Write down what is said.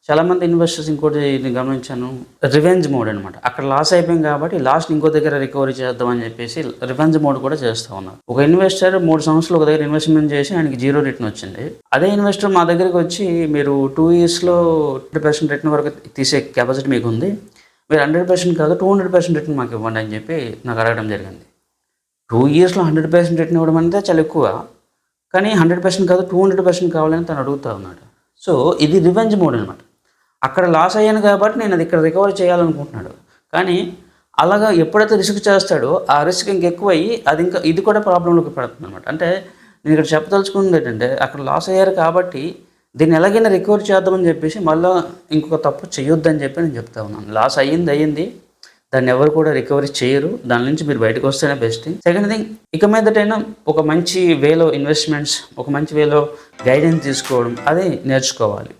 చాలామంది ఇన్వెస్టర్స్ ఇంకోటి నేను గమనించాను, రివెంజ్ మోడ్ అనమాట. అక్కడ లాస్ అయిపోయింది కాబట్టి లాస్ట్ ఇంకో దగ్గర రికవరీ చేద్దాం అని చెప్పేసి రివెంజ్ మోడ్ కూడా చేస్తూ ఉన్నారు. ఒక ఇన్వెస్టర్ 3 సంవత్సరాలు ఒక దగ్గర ఇన్వెస్ట్మెంట్ చేసి ఆయనకి 0 రిటర్న్ వచ్చింది. అదే ఇన్వెస్టర్ మా దగ్గరికి వచ్చి మీరు 2 ఇయర్స్లో 100% రిటర్న్ వరకు తీసే కెపాసిటీ మీకు ఉంది, మీరు 100% కాదు 200% రిటర్న్ మాకు ఇవ్వండి అని చెప్పి నాకు అడగడం జరిగింది. 2 ఇయర్స్లో 100% రిటర్న్ ఇవ్వడం అంటే చాలా ఎక్కువ, కానీ 100% కాదు 200% కావాలని తను అడుగుతూ ఉన్నాడు. సో ఇది రివెంజ్ మోడ్ అనమాట. అక్కడ లాస్ అయ్యాను కాబట్టి నేను అది ఇక్కడ రికవర్ చేయాలనుకుంటున్నాడు. కానీ అలాగా ఎప్పుడైతే రిస్క్ చేస్తాడో ఆ రిస్క్ ఇంకెక్కువ అయ్యి ఇది కూడా ప్రాబ్లంలోకి పడుతుంది అనమాట. అంటే నేను ఇక్కడ చెప్పదలుచుకున్నది ఏంటంటే, అక్కడ లాస్ అయ్యారు కాబట్టి దీన్ని ఎలాగైనా రికవర్ చేద్దామని చెప్పేసి మళ్ళీ ఇంకొక తప్పు చేయొద్దని చెప్పి నేను చెప్తా ఉన్నాను. లాస్ అయ్యింది, దాన్ని ఎవరు కూడా రికవరీ చేయరు. దాని నుంచి మీరు బయటకు వస్తేనే బెస్ట్ థింగ్. సెకండ్ థింగ్, ఇక మీదటైనా ఒక మంచి వేలో ఇన్వెస్ట్మెంట్స్, ఒక మంచి వేలో గైడెన్స్ తీసుకోవడం అదే నేర్చుకోవాలి.